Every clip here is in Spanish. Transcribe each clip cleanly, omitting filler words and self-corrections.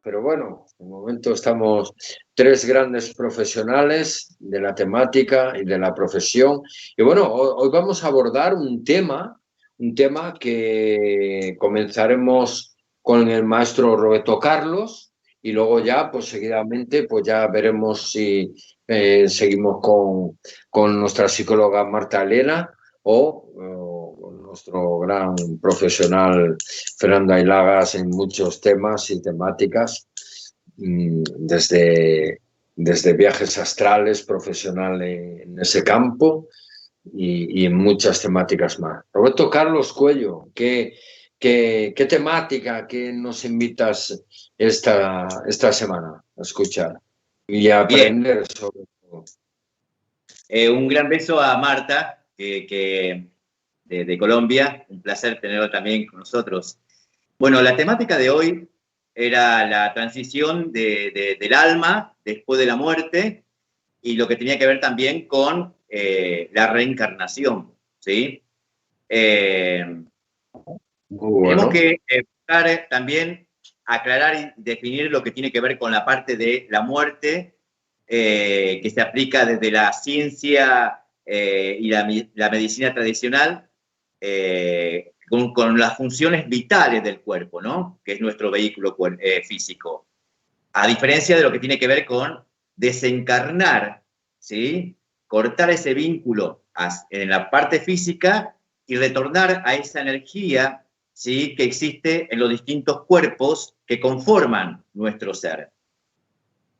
pero bueno, de momento estamos tres grandes profesionales de la temática y de la profesión. Y bueno, hoy vamos a abordar un tema que comenzaremos con el maestro Roberto Carlos y luego ya, pues seguidamente, pues ya veremos si seguimos con nuestra psicóloga Marta Elena o nuestro gran profesional Fernando Ailagas en muchos temas y temáticas, desde viajes astrales, profesional en ese campo y en muchas temáticas más. Roberto Carlos Cuello, ¿qué temática que nos invitas esta semana a escuchar y a Bien, aprender sobre todo? un gran beso a Marta, de Colombia. Un placer tenerlo también con nosotros. Bueno, la temática de hoy era la transición del alma después de la muerte y lo que tenía que ver también con la reencarnación, ¿sí? Muy Tenemos bueno. que buscar también aclarar y definir lo que tiene que ver con la parte de la muerte que se aplica desde la ciencia y la medicina tradicional con las funciones vitales del cuerpo, ¿no? Que es nuestro vehículo físico. A diferencia de lo que tiene que ver con desencarnar, ¿sí? Cortar ese vínculo en la parte física y retornar a esa energía, ¿sí? Que existe en los distintos cuerpos que conforman nuestro ser.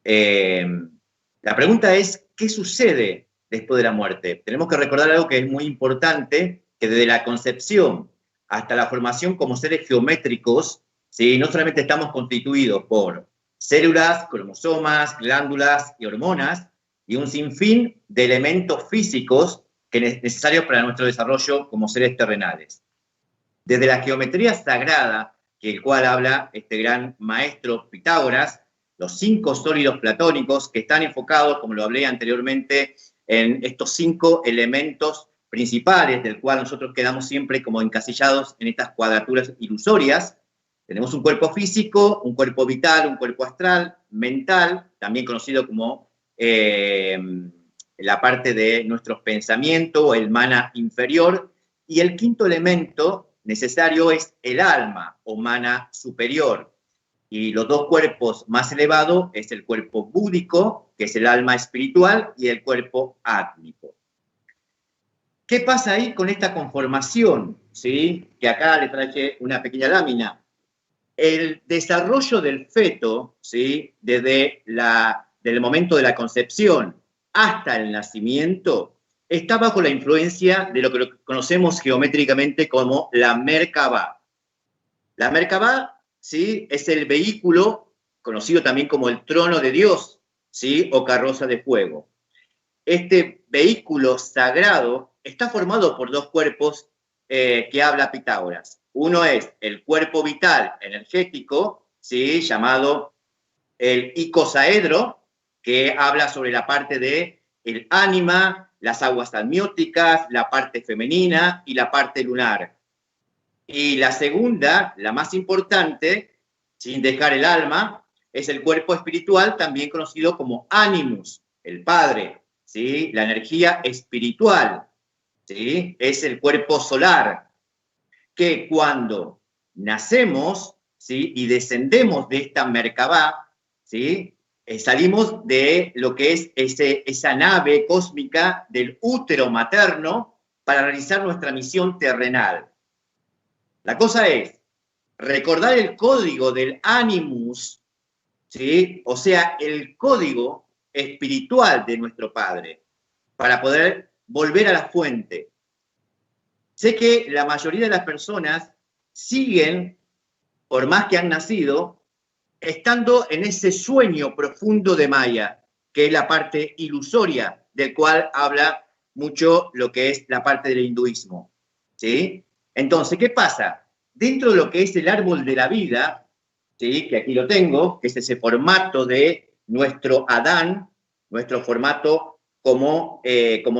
La pregunta es, ¿qué sucede después de la muerte? Tenemos que recordar algo que es muy importante, que desde la concepción hasta la formación como seres geométricos, ¿sí? No solamente estamos constituidos por células, cromosomas, glándulas y hormonas, y un sinfín de elementos físicos que es necesarios para nuestro desarrollo como seres terrenales. Desde la geometría sagrada, que el cual habla este gran maestro Pitágoras, los 5 sólidos platónicos que están enfocados, como lo hablé anteriormente, en estos 5 elementos principales, del cual nosotros quedamos siempre como encasillados en estas cuadraturas ilusorias. Tenemos un cuerpo físico, un cuerpo vital, un cuerpo astral, mental, también conocido como la parte de nuestros pensamientos o el mana inferior, y el quinto elemento necesario es el alma o mana superior. Y los dos cuerpos más elevados es el cuerpo búdico, que es el alma espiritual, y el cuerpo átmico. ¿Qué pasa ahí con esta conformación? ¿Sí? Que acá le traje una pequeña lámina. El desarrollo del feto, ¿sí? Desde del momento de la concepción hasta el nacimiento, está bajo la influencia de lo que conocemos geométricamente como la Merkabah. La Merkabah, ¿sí? Es el vehículo conocido también como el trono de Dios, ¿sí? O carroza de fuego. Este vehículo sagrado está formado por dos cuerpos que habla Pitágoras. Uno es el cuerpo vital energético, ¿sí? Llamado el icosaedro, que habla sobre la parte de el ánima, las aguas amnióticas, la parte femenina y la parte lunar. Y la segunda, la más importante, sin dejar el alma, es el cuerpo espiritual, también conocido como animus, el Padre, ¿sí? La energía espiritual, ¿sí? Es el cuerpo solar, que cuando nacemos, ¿sí? Y descendemos de esta Merkabah, ¿sí? Salimos de lo que es esa nave cósmica del útero materno para realizar nuestra misión terrenal. La cosa es recordar el código del animus, ¿sí? O sea, el código espiritual de nuestro Padre, para poder volver a la fuente. Sé que la mayoría de las personas siguen, por más que han nacido, estando en ese sueño profundo de Maya, que es la parte ilusoria, del cual habla mucho lo que es la parte del hinduismo, ¿sí? Entonces, ¿qué pasa? Dentro de lo que es el árbol de la vida, ¿sí? Que aquí lo tengo, que es ese formato de nuestro Adán, nuestro formato como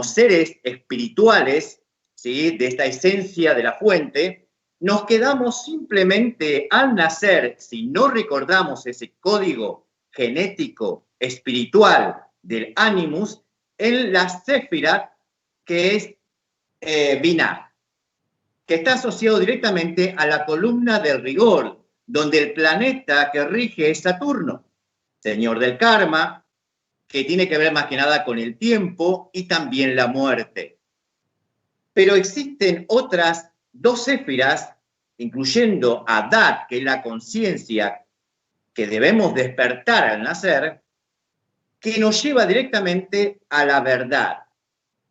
seres espirituales, ¿sí? De esta esencia de la fuente, nos quedamos simplemente al nacer, si no recordamos ese código genético, espiritual del Animus, en la Séfira, que es Binah, que está asociado directamente a la columna del rigor, donde el planeta que rige es Saturno, señor del karma, que tiene que ver más que nada con el tiempo y también la muerte. Pero existen otras dos séfiras, incluyendo a Dat, que es la conciencia que debemos despertar al nacer, que nos lleva directamente a la verdad,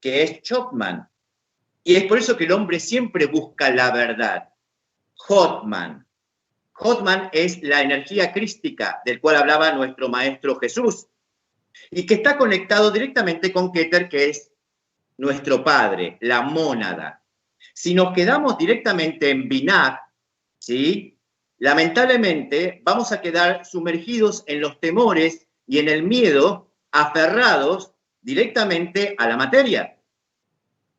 que es Chopman. Y es por eso que el hombre siempre busca la verdad. Hotman. Hotman es la energía crística del cual hablaba nuestro maestro Jesús y que está conectado directamente con Keter, que es nuestro padre, la mónada. Si nos quedamos directamente en Binah, ¿sí? Lamentablemente vamos a quedar sumergidos en los temores y en el miedo, aferrados directamente a la materia.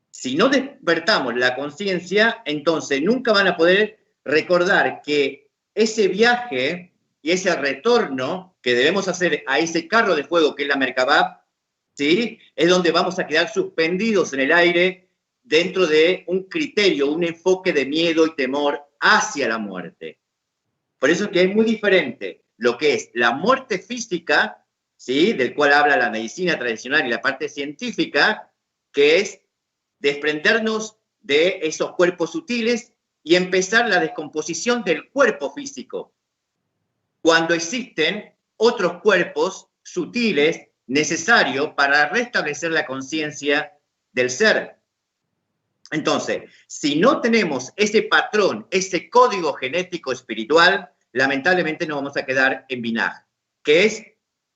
Si no despertamos la conciencia, entonces nunca van a poder recordar que ese viaje y ese retorno que debemos hacer a ese carro de fuego que es la Merkabah, ¿sí? Es donde vamos a quedar suspendidos en el aire dentro de un criterio, un enfoque de miedo y temor hacia la muerte. Por eso es que es muy diferente lo que es la muerte física, ¿sí? Del cual habla la medicina tradicional y la parte científica, que es desprendernos de esos cuerpos sutiles y empezar la descomposición del cuerpo físico, cuando existen otros cuerpos sutiles necesarios para restablecer la conciencia del ser. Entonces, si no tenemos ese patrón, ese código genético espiritual, lamentablemente nos vamos a quedar en Binah, que es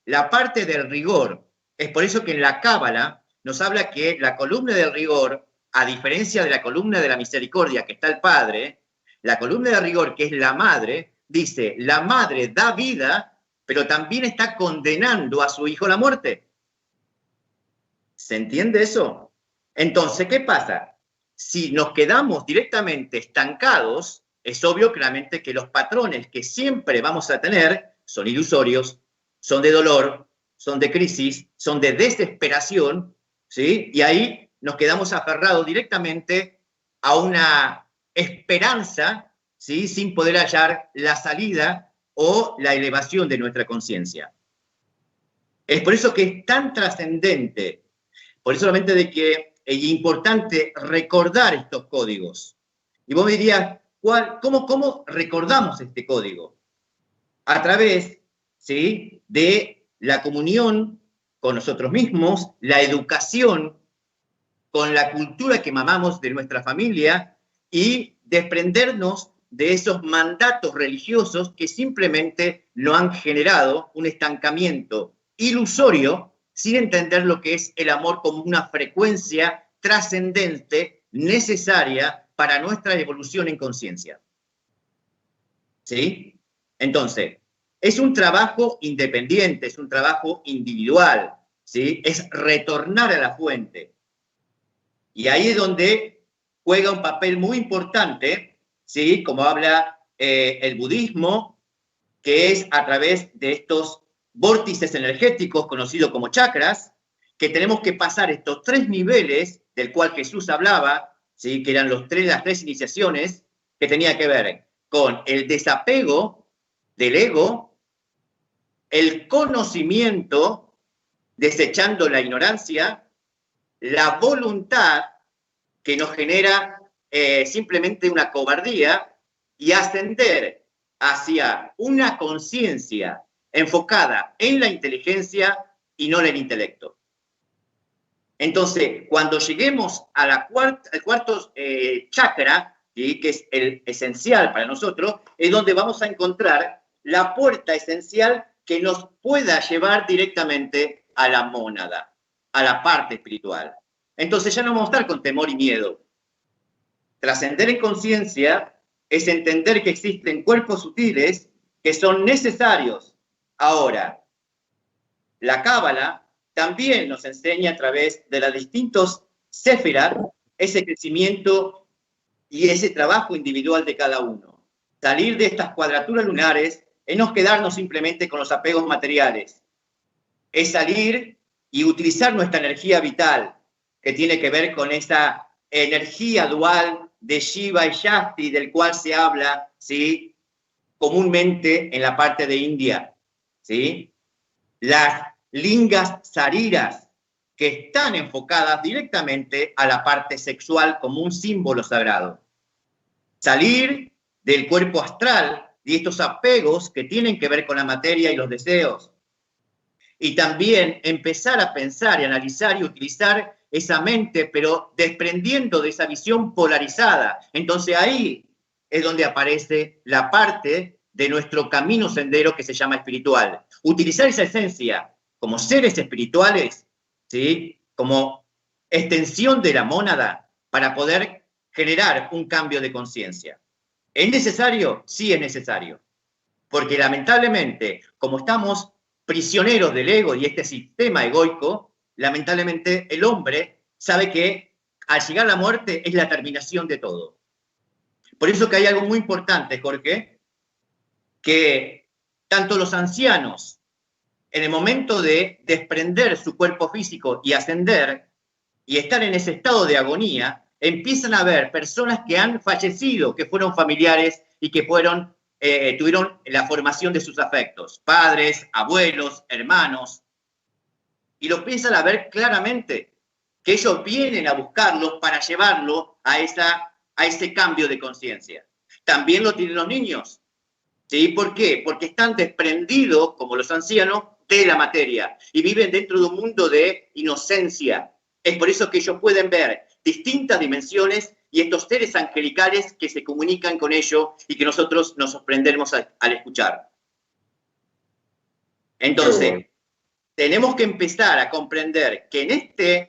la parte del rigor. Es por eso que en la Cábala nos habla que la columna del rigor, a diferencia de la columna de la misericordia que está el Padre, la columna de rigor, que es la madre, dice, la madre da vida, pero también está condenando a su hijo a la muerte. ¿Se entiende eso? Entonces, ¿qué pasa? Si nos quedamos directamente estancados, es obvio claramente que los patrones que siempre vamos a tener son ilusorios, son de dolor, son de crisis, son de desesperación, ¿sí? Y ahí nos quedamos aferrados directamente a una esperanza, ¿sí? Sin poder hallar la salida o la elevación de nuestra conciencia. Es por eso que es tan trascendente, por eso solamente de que es importante recordar estos códigos. Y vos me dirías, ¿cómo recordamos este código? A través, ¿sí? De la comunión con nosotros mismos, la educación con la cultura que mamamos de nuestra familia y desprendernos de esos mandatos religiosos que simplemente no han generado un estancamiento ilusorio sin entender lo que es el amor como una frecuencia trascendente necesaria para nuestra evolución en conciencia. ¿Sí? Entonces, es un trabajo independiente, es un trabajo individual, ¿sí? Es retornar a la fuente. Y ahí es donde juega un papel muy importante, ¿sí? Como habla el budismo, que es a través de estos vórtices energéticos conocidos como chakras, que tenemos que pasar estos 3 niveles del cual Jesús hablaba, ¿sí? Que eran las 3 iniciaciones, que tenía que ver con el desapego del ego, el conocimiento, desechando la ignorancia, la voluntad, que nos genera simplemente una cobardía, y ascender hacia una conciencia enfocada en la inteligencia y no en el intelecto. Entonces, cuando lleguemos a al cuarto chakra, ¿sí? Que es el esencial para nosotros, es donde vamos a encontrar la puerta esencial que nos pueda llevar directamente a la mónada, a la parte espiritual. Entonces ya no vamos a estar con temor y miedo. Trascender en conciencia es entender que existen cuerpos sutiles que son necesarios. Ahora, la Cábala también nos enseña a través de las distintos séfiras ese crecimiento y ese trabajo individual de cada uno. Salir de estas cuadraturas lunares es no quedarnos simplemente con los apegos materiales, es salir y utilizar nuestra energía vital, que tiene que ver con esa energía dual de Shiva y Shakti, del cual se habla, ¿sí?, comúnmente en la parte de India, ¿sí? Las lingas sariras, que están enfocadas directamente a la parte sexual como un símbolo sagrado. Salir del cuerpo astral y estos apegos que tienen que ver con la materia y los deseos. Y también empezar a pensar y analizar y utilizar esa mente, pero desprendiendo de esa visión polarizada. Entonces ahí es donde aparece la parte de nuestro camino sendero que se llama espiritual. Utilizar esa esencia como seres espirituales, ¿sí?, como extensión de la mónada para poder generar un cambio de conciencia. ¿Es necesario? Sí es necesario. Porque lamentablemente, como estamos prisioneros del ego y este sistema egoico, lamentablemente el hombre sabe que al llegar a la muerte es la terminación de todo. Por eso que hay algo muy importante, Jorge, que tanto los ancianos, en el momento de desprender su cuerpo físico y ascender, y estar en ese estado de agonía, empiezan a ver personas que han fallecido, que fueron familiares y que tuvieron la formación de sus afectos, padres, abuelos, hermanos, y lo empiezan a ver claramente, que ellos vienen a buscarlos para llevarlo a ese cambio de conciencia. También lo tienen los niños. ¿Sí? ¿Por qué? Porque están desprendidos, como los ancianos, de la materia y viven dentro de un mundo de inocencia. Es por eso que ellos pueden ver distintas dimensiones y estos seres angelicales que se comunican con ellos y que nosotros nos sorprendemos al escuchar. Entonces, tenemos que empezar a comprender que en este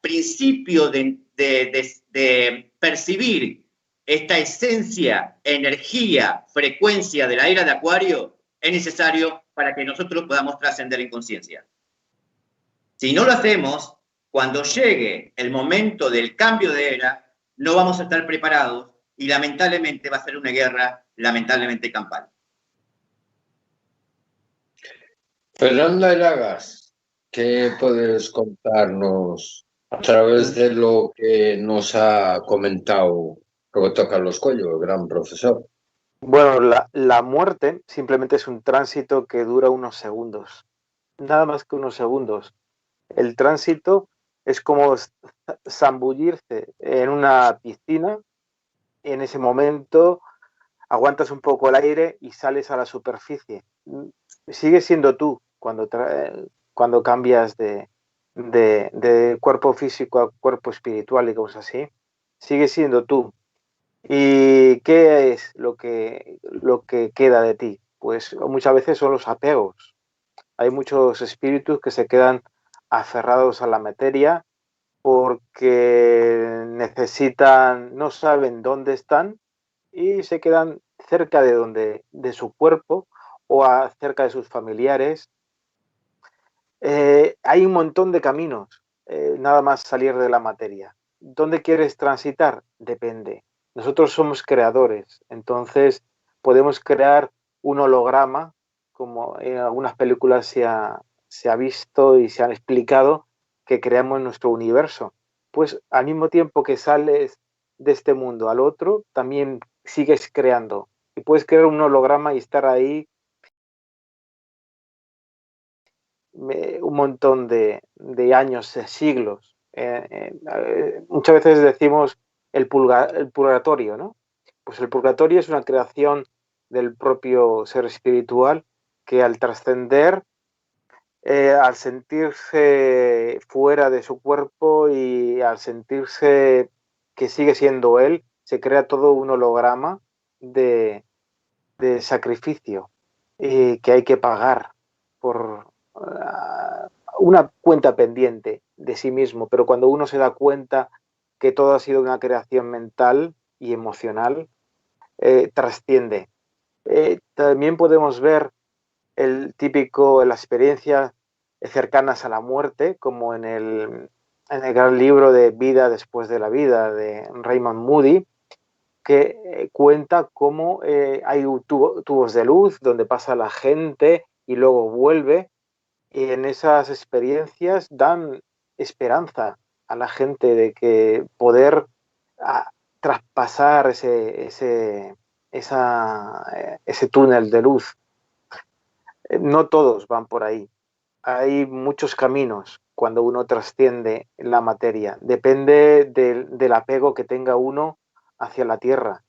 principio de percibir esta esencia, energía, frecuencia de la era de Acuario, es necesario para que nosotros podamos trascender en conciencia. Si no lo hacemos, cuando llegue el momento del cambio de era, no vamos a estar preparados y lamentablemente va a ser una guerra lamentablemente campal. Fernanda Elagas, ¿qué puedes contarnos a través de lo que nos ha comentado Roberto Carlos Coello, el gran profesor? Bueno, la muerte simplemente es un tránsito que dura unos segundos, nada más que unos segundos. El tránsito es como zambullirse en una piscina, en ese momento aguantas un poco el aire y sales a la superficie. Sigues siendo tú cuando cambias de cuerpo físico a cuerpo espiritual y cosas así. Sigues siendo tú. ¿Y qué es lo que queda de ti? Pues muchas veces son los apegos. Hay muchos espíritus que se quedan aferrados a la materia porque no saben dónde están y se quedan cerca de su cuerpo o cerca de sus familiares. Hay un montón de caminos, nada más salir de la materia. ¿Dónde quieres transitar? Depende. Nosotros somos creadores, entonces podemos crear un holograma, como en algunas películas se ha visto y se han explicado, que creamos nuestro universo. Pues al mismo tiempo que sales de este mundo al otro, también sigues creando. Y puedes crear un holograma y estar ahí un montón de años, de siglos. Muchas veces decimos el purgatorio, ¿no? Pues el purgatorio es una creación del propio ser espiritual que al trascender, al sentirse fuera de su cuerpo y al sentirse que sigue siendo él, se crea todo un holograma de sacrificio que hay que pagar por una cuenta pendiente de sí mismo, pero cuando uno se da cuenta que todo ha sido una creación mental y emocional, trasciende. También podemos ver las experiencias cercanas a la muerte, como en el gran libro de Vida después de la vida de Raymond Moody, que cuenta cómo hay tubos de luz donde pasa la gente y luego vuelve, y en esas experiencias dan esperanza a la gente de que poder traspasar ese túnel de luz. No todos van por ahí. Hay muchos caminos cuando uno trasciende la materia. Depende del apego que tenga uno hacia la tierra.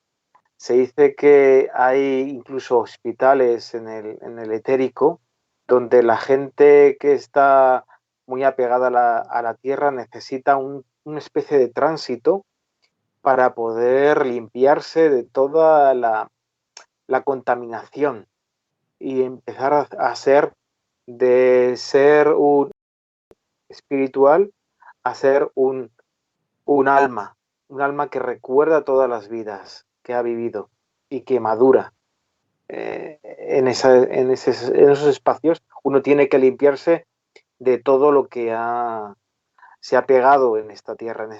Se dice que hay incluso hospitales en el etérico donde la gente que está muy apegada a la tierra necesita una especie de tránsito para poder limpiarse de toda la contaminación y empezar a ser, de ser un espiritual, a ser un alma que recuerda todas las vidas que ha vivido y que madura. En esos espacios uno tiene que limpiarse de todo lo que se ha pegado en esta tierra, en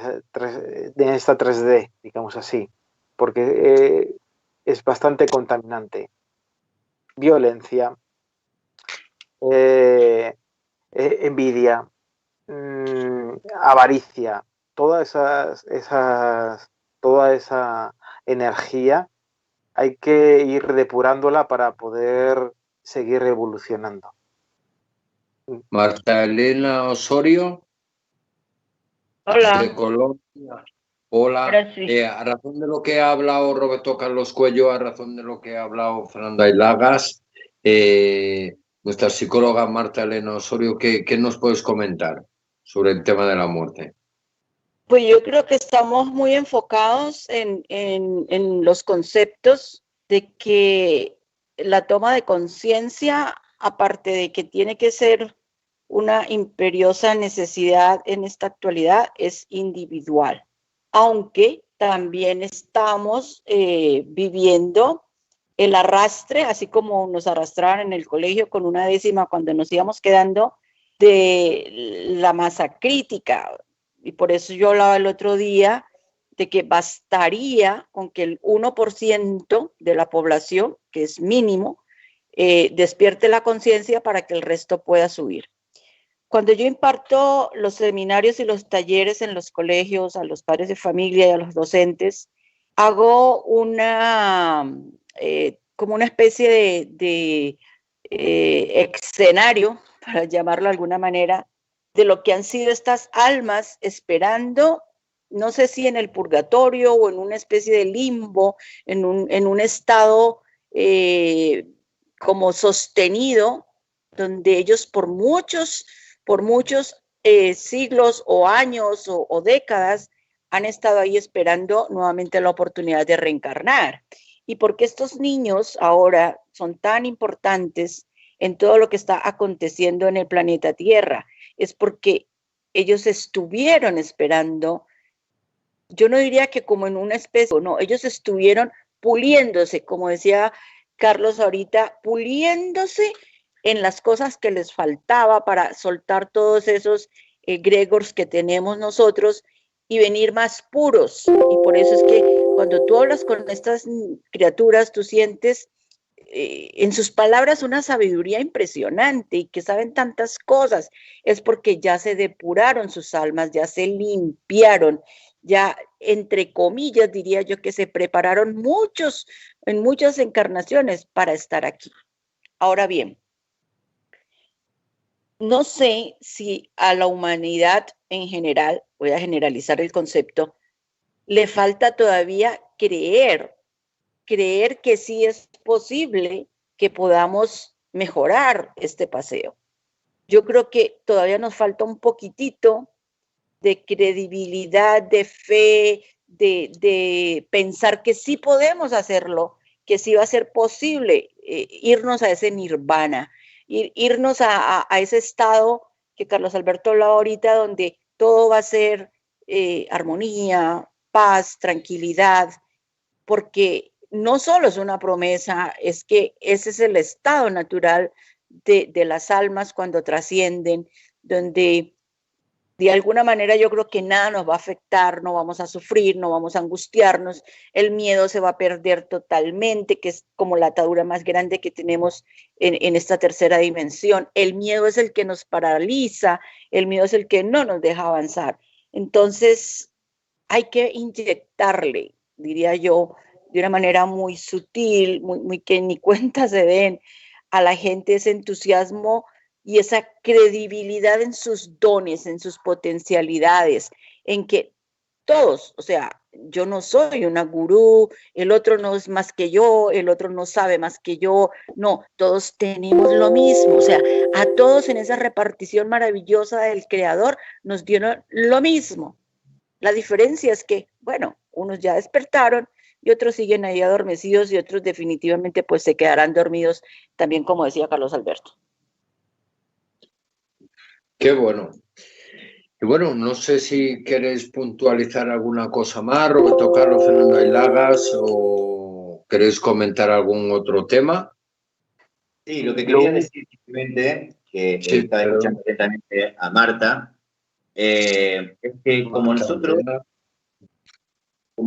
esta 3D, digamos así, porque es bastante contaminante. Violencia, envidia, avaricia, toda esa energía hay que ir depurándola para poder seguir evolucionando. Marta Elena Osorio, Hola. de Colombia. Hola. Sí. A razón de lo que ha hablado Roberto Carlos Cuello, a razón de lo que ha hablado Fernanda Ilagas, nuestra psicóloga Marta Elena Osorio, ¿qué nos puedes comentar sobre el tema de la muerte? Pues yo creo que estamos muy enfocados en los conceptos de que la toma de conciencia, aparte de que tiene que ser una imperiosa necesidad en esta actualidad, es individual, aunque también estamos viviendo el arrastre, así como nos arrastraban en el colegio con una décima cuando nos íbamos quedando, de la masa crítica. Y por eso yo hablaba el otro día de que bastaría con que el 1% de la población, que es mínimo, despierte la conciencia para que el resto pueda subir. Cuando yo imparto los seminarios y los talleres en los colegios, a los padres de familia y a los docentes, hago como una especie de escenario, para llamarlo de alguna manera, de lo que han sido estas almas esperando, no sé si en el purgatorio o en una especie de limbo, en un estado como sostenido, donde ellos por muchos siglos o años o décadas han estado ahí esperando nuevamente la oportunidad de reencarnar. Y porque estos niños ahora son tan importantes en todo lo que está aconteciendo en el planeta Tierra, es porque ellos estuvieron esperando, yo no diría que como en una especie, no, ellos estuvieron puliéndose, como decía Carlos ahorita, puliéndose en las cosas que les faltaba para soltar todos esos egregores que tenemos nosotros y venir más puros. Y por eso es que cuando tú hablas con estas criaturas, tú sientes en sus palabras una sabiduría impresionante y que saben tantas cosas. Es porque ya se depuraron sus almas, ya se limpiaron, ya entre comillas diría yo que se prepararon en muchas encarnaciones para estar aquí. Ahora bien, no sé si a la humanidad en general, voy a generalizar el concepto, le falta todavía creer que sí es posible que podamos mejorar este paseo. Yo creo que todavía nos falta un poquitito de credibilidad, de fe, de pensar que sí podemos hacerlo, que sí va a ser posible irnos a ese nirvana, irnos a ese estado que Carlos Alberto hablaba ahorita, donde todo va a ser armonía, paz, tranquilidad, porque no solo es una promesa, es que ese es el estado natural de las almas cuando trascienden, donde de alguna manera yo creo que nada nos va a afectar, no vamos a sufrir, no vamos a angustiarnos, el miedo se va a perder totalmente, que es como la atadura más grande que tenemos en esta tercera dimensión. El miedo es el que nos paraliza, el miedo es el que no nos deja avanzar. Entonces hay que inyectarle, diría yo, de una manera muy sutil, muy que ni cuenta se den a la gente ese entusiasmo y esa credibilidad en sus dones, en sus potencialidades, en que todos, o sea, yo no soy una gurú, el otro no es más que yo, el otro no sabe más que yo, no, todos tenemos lo mismo, o sea, a todos en esa repartición maravillosa del creador nos dieron lo mismo. La diferencia es que, bueno, unos ya despertaron y otros siguen ahí adormecidos y otros definitivamente pues se quedarán dormidos también, como decía Carlos Alberto. Qué bueno. Y bueno, no sé si queréis puntualizar alguna cosa más, Roberto Carlos, Fernando Aylagas, o queréis comentar algún otro tema. Sí, lo que quería decir simplemente, que Sí, estaba escuchando atentamente a Marta, es que como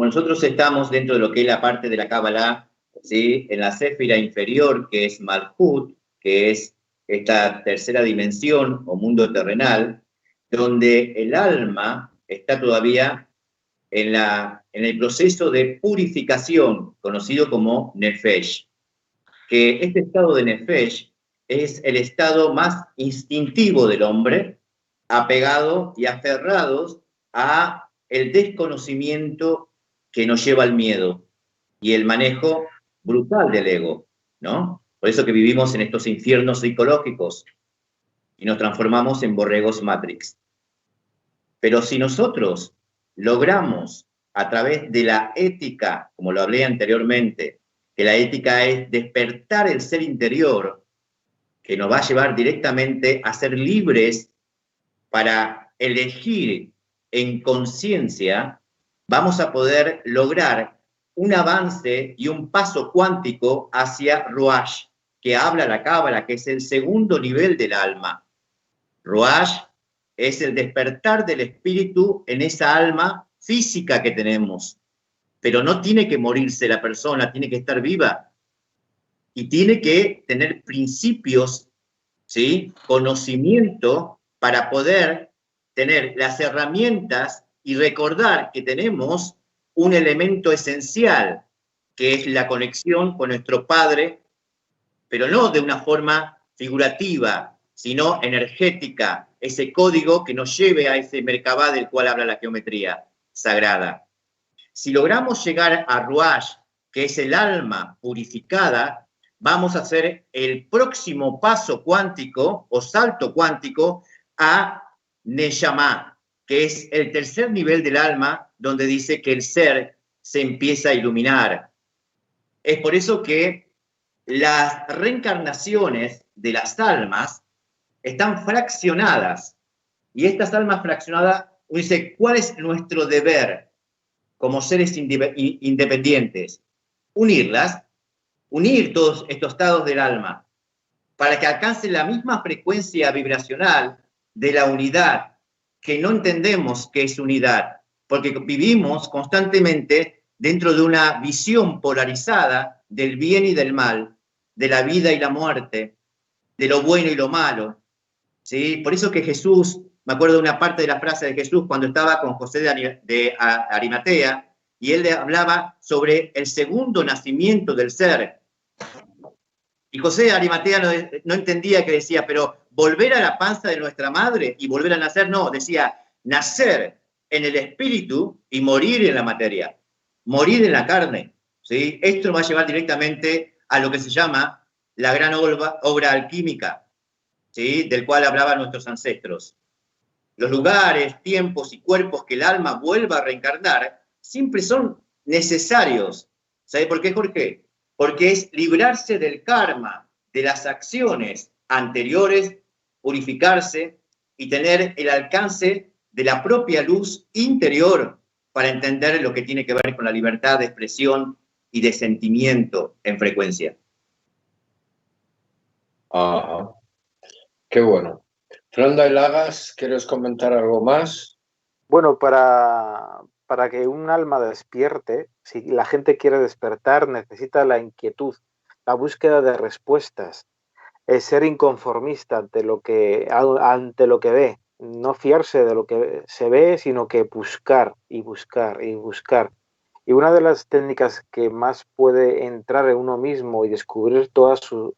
nosotros estamos dentro de lo que es la parte de la Kabbalah, ¿sí? En la céfira inferior, que es Malhut, que es esta tercera dimensión o mundo terrenal, donde el alma está todavía en el proceso de purificación, conocido como Nefesh, que este estado de Nefesh es el estado más instintivo del hombre, apegado y aferrados a el desconocimiento que nos lleva al miedo y el manejo brutal del ego, ¿no? Por eso que vivimos en estos infiernos psicológicos y nos transformamos en borregos Matrix. Pero si nosotros logramos a través de la ética, como lo hablé anteriormente, que la ética es despertar el ser interior, que nos va a llevar directamente a ser libres para elegir en conciencia, vamos a poder lograr un avance y un paso cuántico hacia Ruach, que habla la Cábala, que es el segundo nivel del alma. Ruach es el despertar del espíritu en esa alma física que tenemos. Pero no tiene que morirse la persona, tiene que estar viva. Y tiene que tener principios, ¿sí? Conocimiento para poder tener las herramientas y recordar que tenemos un elemento esencial, que es la conexión con nuestro Padre, pero no de una forma figurativa, sino energética, ese código que nos lleve a ese Merkabah del cual habla la geometría sagrada. Si logramos llegar a Ruach, que es el alma purificada, vamos a hacer el próximo paso cuántico o salto cuántico a Neshama, que es el tercer nivel del alma, donde dice que el ser se empieza a iluminar. Es por eso que las reencarnaciones de las almas están fraccionadas. Y estas almas fraccionadas, uno dice, ¿cuál es nuestro deber como seres independientes? Unirlas, unir todos estos estados del alma para que alcancen la misma frecuencia vibracional de la unidad, que no entendemos qué es unidad, porque vivimos constantemente dentro de una visión polarizada del bien y del mal, de la vida y la muerte, de lo bueno y lo malo, ¿sí? Por eso que Jesús, me acuerdo de una parte de la frase de Jesús cuando estaba con José de Arimatea, y él le hablaba sobre el segundo nacimiento del ser. Y José de Arimatea no entendía, que decía, pero volver a la panza de nuestra madre y volver a nacer, no, decía, nacer en el espíritu y morir en la materia, morir en la carne, ¿sí? Esto nos va a llevar directamente a lo que se llama la gran obra alquímica, ¿sí? Del cual hablaban nuestros ancestros. Los lugares, tiempos y cuerpos que el alma vuelva a reencarnar siempre son necesarios. ¿Sabe por qué, Jorge? Porque es librarse del karma, de las acciones anteriores, purificarse y tener el alcance de la propia luz interior para entender lo que tiene que ver con la libertad de expresión y de sentimiento en frecuencia. Ajá. Qué bueno. Fernando Lagas, ¿quieres comentar algo más? Bueno, para que un alma despierte, si la gente quiere despertar, necesita la inquietud, la búsqueda de respuestas, es ser inconformista ante lo que ve, no fiarse de lo que se ve, sino que buscar y buscar y buscar. Y una de las técnicas que más puede entrar en uno mismo y descubrir toda su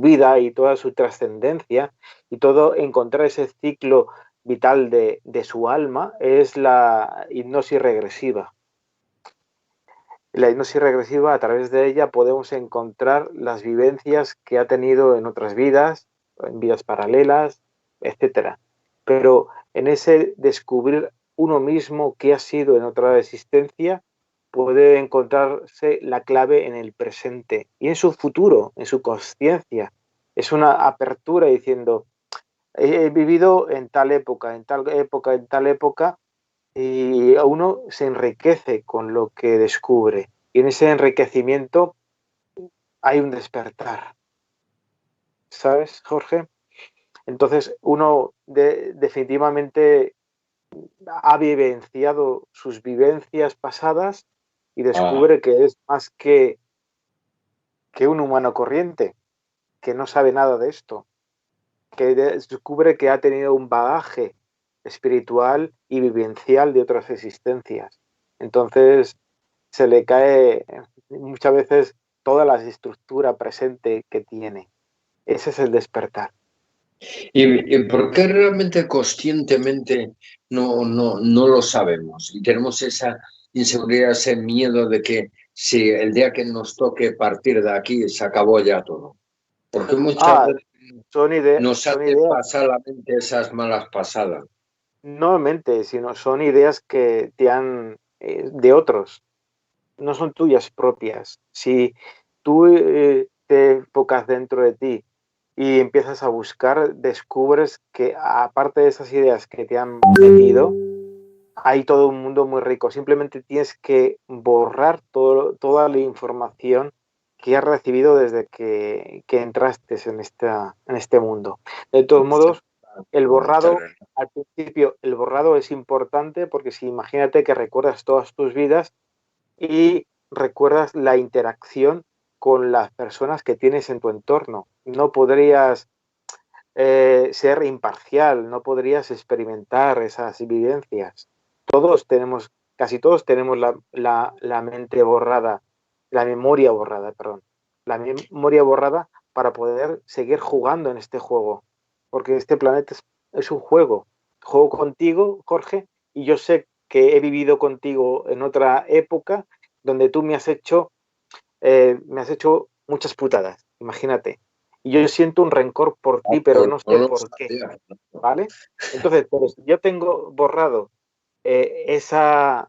vida y toda su trascendencia y todo encontrar ese ciclo vital de su alma es la hipnosis regresiva. La hipnosis regresiva, a través de ella podemos encontrar las vivencias que ha tenido en otras vidas, en vidas paralelas, etcétera. Pero en ese descubrir uno mismo qué ha sido en otra existencia, puede encontrarse la clave en el presente y en su futuro, en su conciencia. Es una apertura diciendo, he vivido en tal época, en tal época, en tal época, y uno se enriquece con lo que descubre. Y en ese enriquecimiento hay un despertar. ¿Sabes, Jorge? Entonces uno definitivamente ha vivenciado sus vivencias pasadas y descubre que es más que un humano corriente, que no sabe nada de esto, que descubre que ha tenido un bagaje espiritual y vivencial de otras existencias. Entonces se le cae muchas veces toda la estructura presente que tiene. Ese es el despertar. ¿Y por qué realmente conscientemente no lo sabemos? Y tenemos esa inseguridad, ese miedo de que si el día que nos toque partir de aquí se acabó ya todo. Porque muchas veces nos son hacen ideas, pasar la mente esas malas pasadas. no mente, sino son ideas que te han de otros, no son tuyas propias. Si tú te enfocas dentro de ti y empiezas a buscar, descubres que aparte de esas ideas que te han metido, hay todo un mundo muy rico. Simplemente tienes que borrar toda la información que has recibido desde que entraste en este mundo. De todos modos, el borrado, al principio, el borrado es importante porque si imagínate que recuerdas todas tus vidas y recuerdas la interacción con las personas que tienes en tu entorno. No podrías ser imparcial, no podrías experimentar esas vivencias. Casi todos tenemos la mente borrada, la memoria borrada, perdón, la memoria borrada para poder seguir jugando en este juego, porque este planeta es un juego. Juego contigo, Jorge, y yo sé que he vivido contigo en otra época donde tú me has hecho muchas putadas, imagínate. Y yo siento un rencor por ti, pero no sé por qué, ¿vale? Entonces, pero si yo tengo borrado esas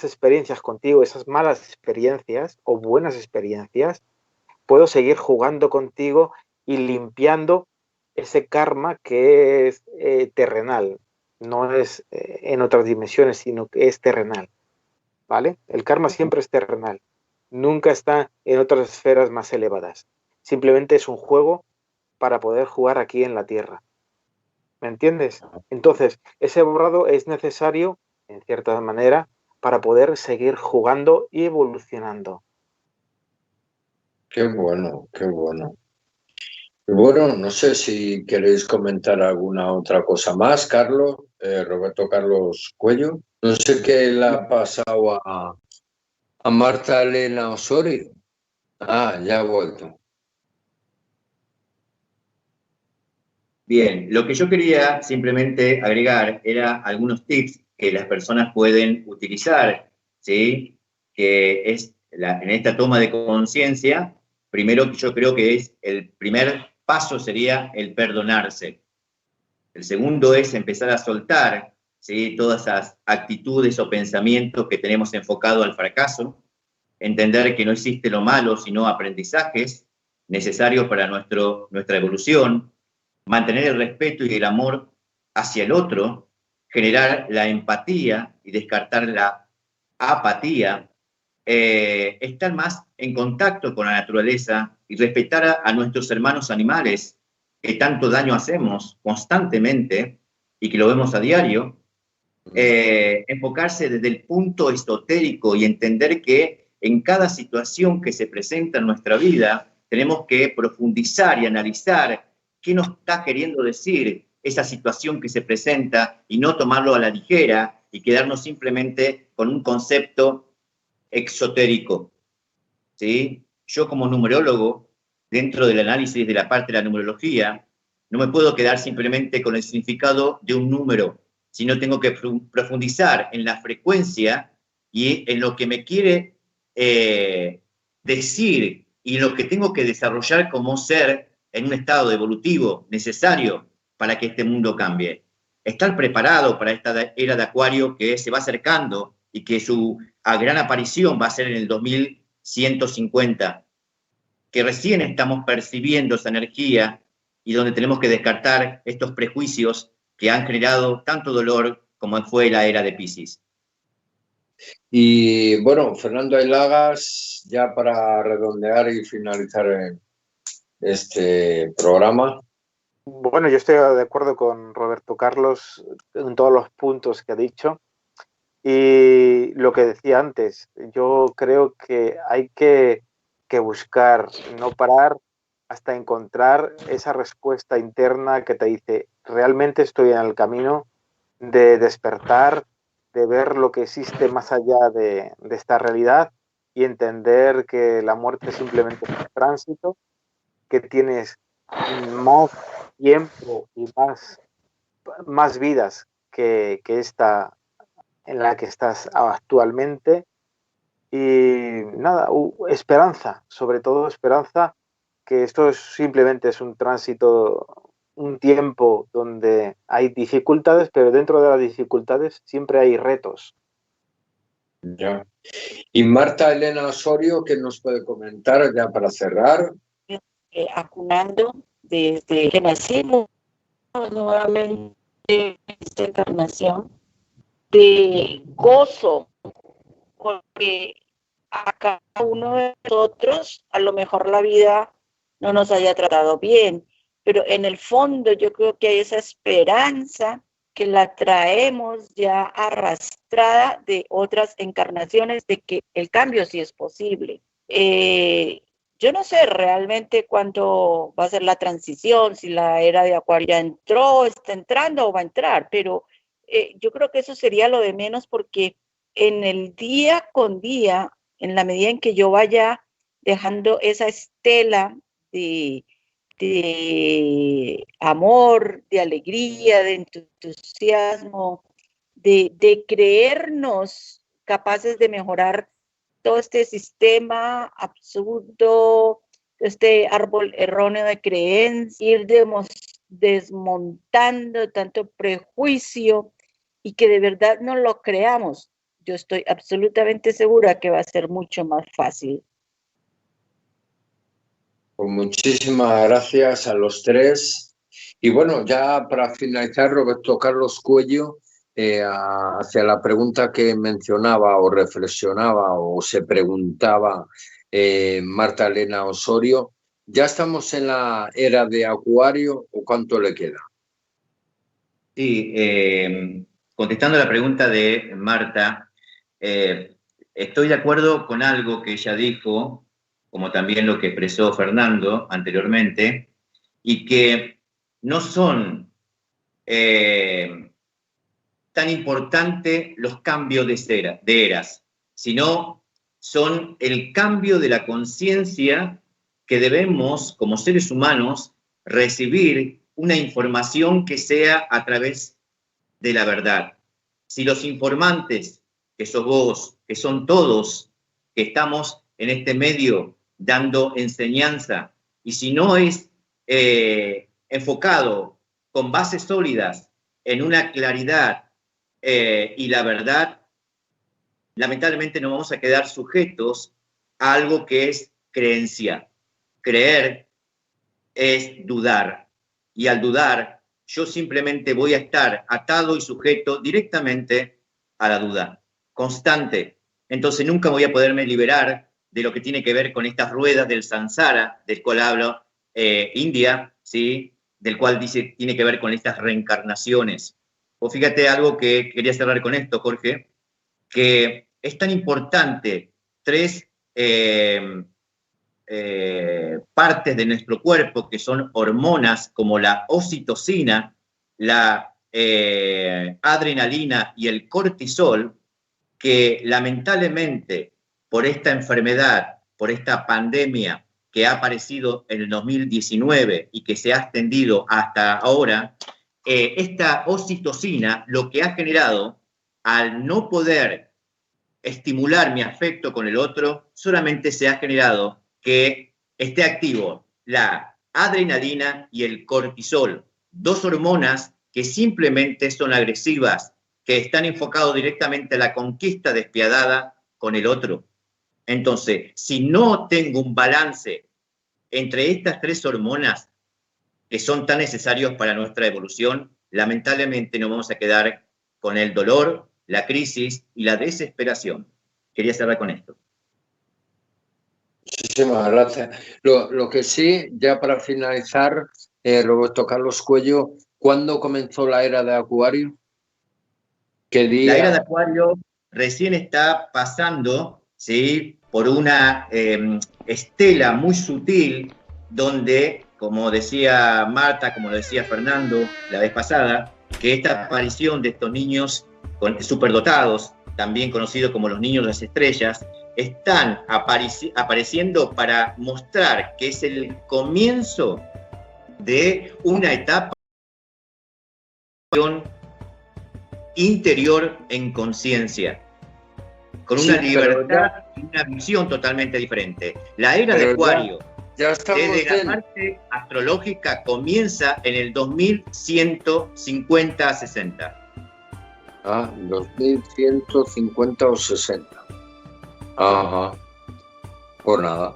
experiencias contigo, esas malas experiencias o buenas experiencias, puedo seguir jugando contigo y limpiando ese karma que es terrenal, no es en otras dimensiones, sino que es terrenal, ¿vale? El karma siempre es terrenal, nunca está en otras esferas más elevadas. Simplemente es un juego para poder jugar aquí en la Tierra. ¿Me entiendes? Entonces, ese borrado es necesario, en cierta manera, para poder seguir jugando y evolucionando. Qué bueno, qué bueno. Bueno, no sé si queréis comentar alguna otra cosa más, Carlos, Roberto Carlos Cuello. No sé qué le ha pasado a Marta Elena Osorio. Ah, ya ha vuelto. Bien, lo que yo quería simplemente agregar era algunos tips que las personas pueden utilizar, ¿sí? Que es en esta toma de conciencia, primero yo creo que es el primer paso sería el perdonarse. El segundo es empezar a soltar, ¿sí? Todas esas actitudes o pensamientos que tenemos enfocado al fracaso, entender que no existe lo malo, sino aprendizajes necesarios para nuestra evolución, mantener el respeto y el amor hacia el otro, generar la empatía y descartar la apatía, estar más en contacto con la naturaleza y respetar a nuestros hermanos animales, que tanto daño hacemos constantemente y que lo vemos a diario, enfocarse desde el punto esotérico y entender que en cada situación que se presenta en nuestra vida tenemos que profundizar y analizar qué nos está queriendo decir esa situación que se presenta y no tomarlo a la ligera y quedarnos simplemente con un concepto exotérico, ¿sí? Yo como numerólogo, dentro del análisis de la parte de la numerología, no me puedo quedar simplemente con el significado de un número, sino tengo que profundizar en la frecuencia y en lo que me quiere decir y en lo que tengo que desarrollar como ser en un estado evolutivo necesario para que este mundo cambie. Estar preparado para esta era de Acuario que se va acercando y que su gran aparición va a ser en el 2150, que recién estamos percibiendo esa energía y donde tenemos que descartar estos prejuicios que han generado tanto dolor como fue la era de Piscis. Y bueno, Fernando Aylagas, ya para redondear y finalizar este programa. Bueno, yo estoy de acuerdo con Roberto Carlos en todos los puntos que ha dicho. Y lo que decía antes, yo creo que hay que buscar, no parar hasta encontrar esa respuesta interna que te dice, realmente estoy en el camino de despertar, de ver lo que existe más allá de esta realidad y entender que la muerte simplemente es un tránsito, que tienes más tiempo y más vidas que esta en la que estás actualmente y nada, esperanza, sobre todo esperanza, que esto simplemente es un tránsito, un tiempo donde hay dificultades, pero dentro de las dificultades siempre hay retos. Ya. Y Marta Elena Osorio, ¿qué nos puede comentar ya para cerrar? Acunando desde que nacimos nuevamente en esta encarnación de gozo, porque a cada uno de nosotros a lo mejor la vida no nos haya tratado bien, pero en el fondo yo creo que hay esa esperanza que la traemos ya arrastrada de otras encarnaciones de que el cambio sí es posible. Yo no sé realmente cuándo va a ser la transición, si la era de Acuario ya entró, está entrando o va a entrar, pero yo creo que eso sería lo de menos porque en el día con día, en la medida en que yo vaya dejando esa estela de amor, de alegría, de entusiasmo, de creernos capaces de mejorar todo este sistema absurdo, este árbol erróneo de creencias, ir desmontando tanto prejuicio y que de verdad no lo creamos. Yo estoy absolutamente segura que va a ser mucho más fácil. Pues muchísimas gracias a los tres. Y bueno, ya para finalizar, Roberto Carlos Cuello, hacia la pregunta que mencionaba o reflexionaba o se preguntaba Marta Elena Osorio, ¿ya estamos en la era de Acuario o cuánto le queda? Sí, contestando la pregunta de Marta, estoy de acuerdo con algo que ella dijo, como también lo que expresó Fernando anteriormente, y que no son tan importantes los cambios de eras, sino son el cambio de la conciencia que debemos, como seres humanos, recibir una información que sea a través de la verdad. Si los informantes, que sos vos, que son todos, que estamos en este medio dando enseñanza, y si no es enfocado con bases sólidas en una claridad y la verdad, lamentablemente nos vamos a quedar sujetos a algo que es creencia. Creer es dudar, y al dudar yo simplemente voy a estar atado y sujeto directamente a la duda, constante. Entonces nunca voy a poderme liberar de lo que tiene que ver con estas ruedas del samsara, del cual hablo India, ¿sí? del cual dice tiene que ver con estas reencarnaciones. O fíjate algo que quería cerrar con esto, Jorge, que es tan importante tres partes de nuestro cuerpo que son hormonas como la oxitocina, la adrenalina y el cortisol, que lamentablemente por esta enfermedad, por esta pandemia que ha aparecido en el 2019 y que se ha extendido hasta ahora, esta oxitocina lo que ha generado, al no poder estimular mi afecto con el otro, solamente se ha generado que esté activo la adrenalina y el cortisol, dos hormonas que simplemente son agresivas, que están enfocados directamente a la conquista despiadada con el otro. Entonces, si no tengo un balance entre estas tres hormonas que son tan necesarios para nuestra evolución, lamentablemente nos vamos a quedar con el dolor, la crisis y la desesperación. Quería cerrar con esto. Muchísimas gracias. Lo que sí, ya para finalizar, Roberto Carlos Cuello, ¿cuándo comenzó la era de Acuario? ¿Qué día? La era de Acuario recién está pasando, ¿sí?, por una estela muy sutil donde, como decía Marta, como lo decía Fernando la vez pasada, que esta aparición de estos niños superdotados, también conocidos como los niños de las estrellas, están apareciendo para mostrar que es el comienzo de una etapa interior en conciencia, con una libertad y una visión totalmente diferente. La era de Acuario, desde la parte astrológica, comienza en el 2150 a 60. Ah, 2150 o 60. Ajá. Por nada.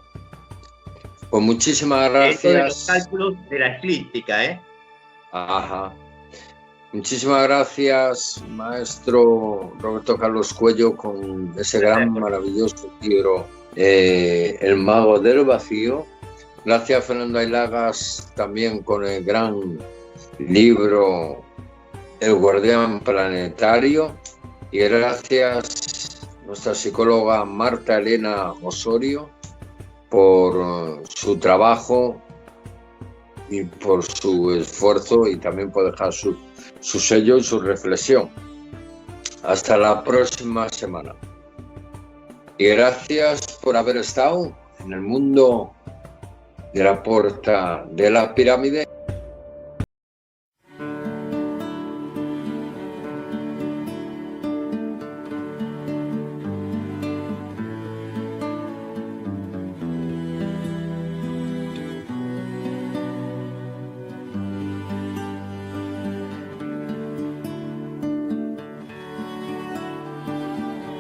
Pues muchísimas gracias. Esto de los cálculos de la eclíptica, ¿eh? Ajá. Muchísimas gracias, maestro Roberto Carlos Cuello, con ese gran, maravilloso libro, El Mago del Vacío. Gracias, Fernando Ailagas, también con el gran libro El Guardián Planetario. Y gracias a nuestra psicóloga Marta Elena Osorio por su trabajo y por su esfuerzo, y también por dejar su sello y su reflexión. Hasta la próxima semana. Y gracias por haber estado en el mundo de la puerta de la pirámide.